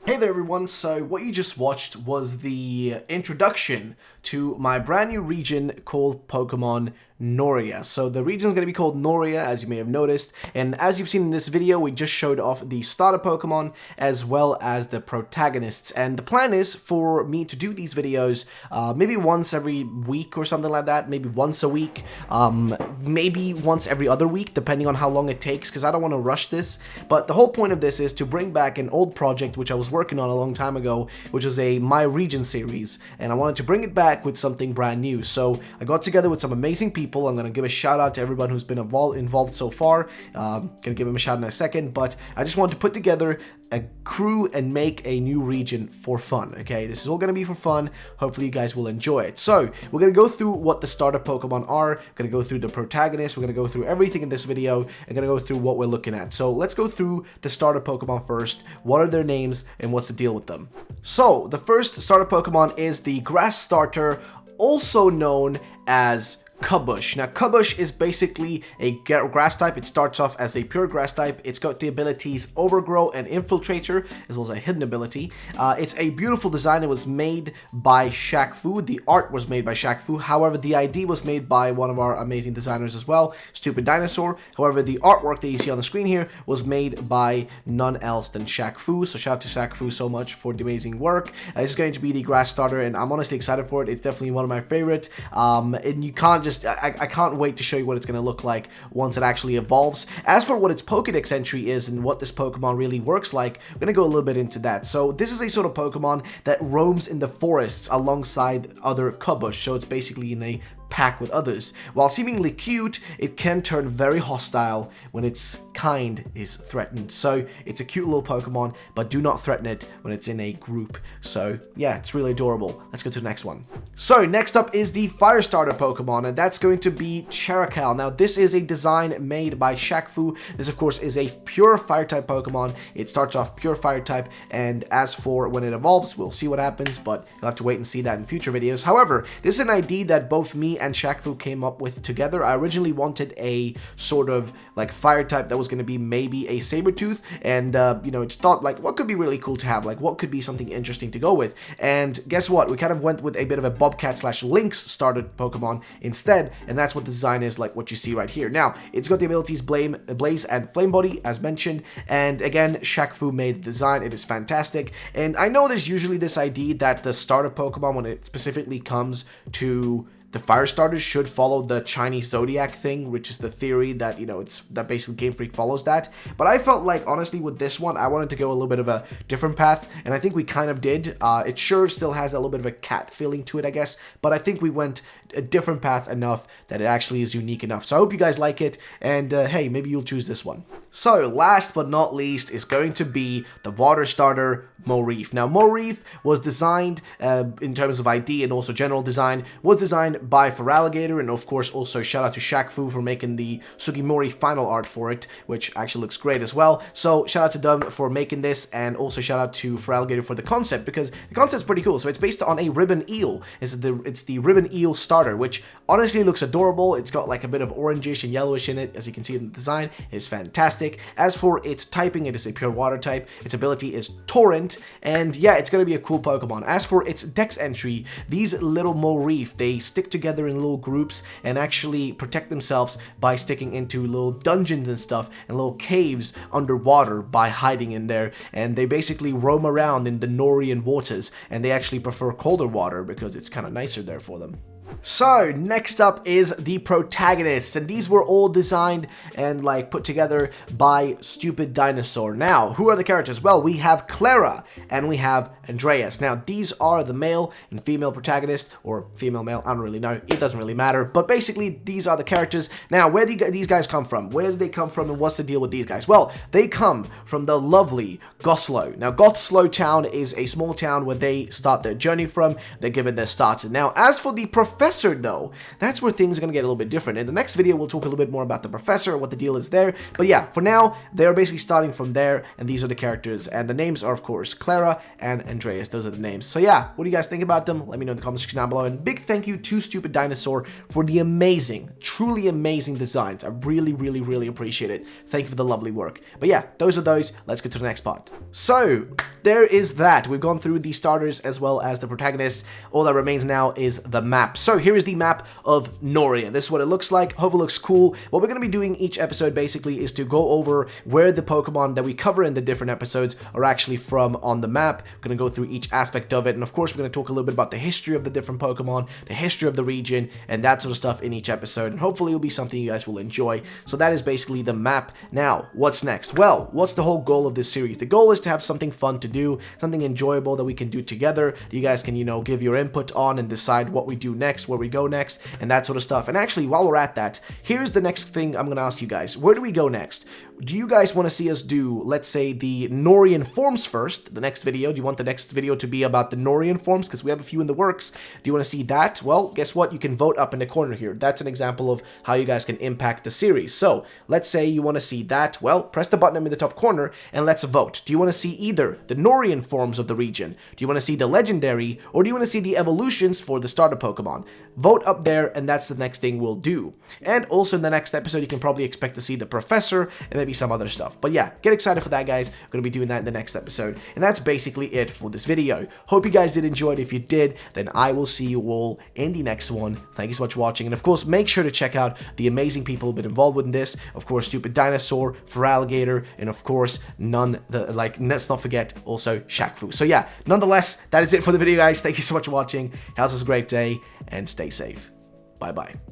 Hey there everyone, so what you just watched was the introduction to my brand new region called Pokemon Noria. So the region is going to be called Noria, as you may have noticed, and as you've seen in this video, we just showed off the starter Pokemon as well as the Protagonists, and the plan is for me to do these videos maybe once every week or something like that, maybe once a week, maybe once every other week, depending on how long it takes, because I don't want to rush this. But the whole point of this is to bring back an old project which I was working on a long time ago, which was a My Region series, and I wanted to bring it back with something brand new. So I got together with some amazing people. I'm going to give a shout out to everyone who's been involved so far. Going to give him a shout out in a second, but I just wanted to put together a crew and make a new region for fun. Okay, this is all going to be for fun. Hopefully you guys will enjoy it. So we're going to go through what the starter Pokemon are, going to go through the Protagonists, we're going to go through everything in this video, and going to go through what we're looking at. So let's go through the starter Pokemon first. What are their names and what's the deal with them? So the first starter Pokemon is the Grass Starter, also known as Cubbush. Now, Cubbush is basically a grass type. It starts off as a pure grass type. It's got the abilities Overgrow and Infiltrator, as well as a hidden ability. It's a beautiful design. It was made by Shaq Fu. The art was made by Shaq Fu. However, the ID was made by one of our amazing designers as well, Stupid Dinosaur. However, the artwork that you see on the screen here was made by none else than Shaq Fu. So shout out to Shaq Fu so much for the amazing work. This is going to be the grass starter, and I'm honestly excited for it. It's definitely one of my favorites. And you can't just I can't wait to show you what it's going to look like once it actually evolves. As for what its Pokedex entry is and what this Pokemon really works like, I'm going to go a little bit into that. So this is a sort of Pokemon that roams in the forests alongside other Cubbush, so it's basically in a pack with others. While seemingly cute, it can turn very hostile when its kind is threatened. So it's a cute little Pokemon, but do not threaten it when it's in a group. So yeah, it's really adorable. Let's go to the next one. So next up is the Fire Starter Pokemon, and that's going to be Caracal. Now this is a design made by Shaq Fu. This of course is a pure Fire type Pokemon. It starts off pure Fire type, and as for when it evolves, we'll see what happens, but you'll have to wait and see that in future videos. However, this is an ID that both me and Shaq Fu came up with together. I originally wanted a sort of like fire type that was going to be maybe a Sabertooth, and you know, it's thought like what could be really cool to have, like what could be something interesting to go with. And guess what, we kind of went with a bit of a Bobcat / Lynx started Pokemon instead, and that's what the design is, like what you see right here. Now it's got the abilities Blaze and Flame Body as mentioned, and again Shaq Fu made the design. It is fantastic, and I know there's usually this idea that the starter Pokemon, when it specifically comes to the fire starters, should follow the Chinese zodiac thing, which is the theory that, you know, it's that basically Game Freak follows that. But I felt like, honestly, with this one, I wanted to go a little bit of a different path, and I think we kind of did. It sure still has a little bit of a cat feeling to it, I guess, but I think we went a different path enough that it actually is unique enough. So I hope you guys like it, and hey, maybe you'll choose this one. So last but not least is going to be the water starter Morreef. Now Morreef was designed in terms of ID and also general design, was designed by Feraligatr, and of course also shout out to Shaq Fu for making the Sugimori final art for it, which actually looks great as well. So shout out to them for making this, and also shout out to Feraligatr for the concept, because the concept's pretty cool. So it's based on a ribbon eel. It's the ribbon eel starter starter, which honestly looks adorable. It's got like a bit of orangish and yellowish in it, as you can see in the design. It is fantastic. As for its typing, it is a pure water type. Its ability is Torrent, and yeah, it's going to be a cool Pokemon. As for its dex entry, these little Morreef, they stick together in little groups and actually protect themselves by sticking into little dungeons and stuff and little caves underwater by hiding in there, and they basically roam around in the Norian waters, and they actually prefer colder water because it's kind of nicer there for them. So, next up is the Protagonists, and these were all designed and like put together by Stupid Dinosaur. Now, who are the characters? Well, we have Clara and we have Andreas. Now, these are the male and female protagonists, or female-male, I don't really know, it doesn't really matter, but basically, these are the characters. Now, where do these guys come from? Where do they come from, and what's the deal with these guys? Well, they come from the lovely Goslow. Now, Goslow Town is a small town where they start their journey from. They're given their starts. Now, as for the Professor, though, that's where things are going to get a little bit different. In the next video, we'll talk a little bit more about the Professor, what the deal is there. But yeah, for now, they're basically starting from there, and these are the characters. And the names are, of course, Clara and Andreas. Those are the names. So yeah, what do you guys think about them? Let me know in the comment section down below. And big thank you to Stupid Dinosaur for the amazing, truly amazing designs. I really, really, really appreciate it. Thank you for the lovely work. But yeah, those are those. Let's get to the next part. So there is that. We've gone through the starters as well as the protagonists. All that remains now is the map. So here is the map of Noria. This is what it looks like. Hope it looks cool. What we're going to be doing each episode basically is to go over where the Pokemon that we cover in the different episodes are actually from on the map. We're going to go through each aspect of it, and of course we're going to talk a little bit about the history of the different Pokemon, the history of the region, and that sort of stuff in each episode, and hopefully it'll be something you guys will enjoy. So that is basically the map. Now, what's next? Well, what's the whole goal of this series? The goal is to have something fun to do, something enjoyable that we can do together, that you guys can, you know, give your input on and decide what we do next, where we go next, and that sort of stuff. And actually, while we're at that, here's the next thing I'm going to ask you guys. Where do we go next? Do you guys want to see us do, let's say, the Norian forms first, the next video? Do you want the next video to be about the Norian forms? Because we have a few in the works. Do you want to see that? Well, guess what? You can vote up in the corner here. That's an example of how you guys can impact the series. So, let's say you want to see that. Well, press the button in the top corner and let's vote. Do you want to see either the Norian forms of the region? Do you want to see the legendary? Or do you want to see the evolutions for the starter Pokemon? Vote up there, and that's the next thing we'll do. And also in the next episode, you can probably expect to see the Professor and maybe some other stuff. But yeah, get excited for that, guys. We're going to be doing that in the next episode. And that's basically it for this video. Hope you guys did enjoy it. If you did, then I will see you all in the next one. Thank you so much for watching. And of course, make sure to check out the amazing people who've been involved with this. Of course, Stupid Dinosaur, Feraligatr, and of course, let's not forget also Shaq-Fu. So yeah, nonetheless, that is it for the video, guys. Thank you so much for watching. Have a great day and stay safe. Bye-bye.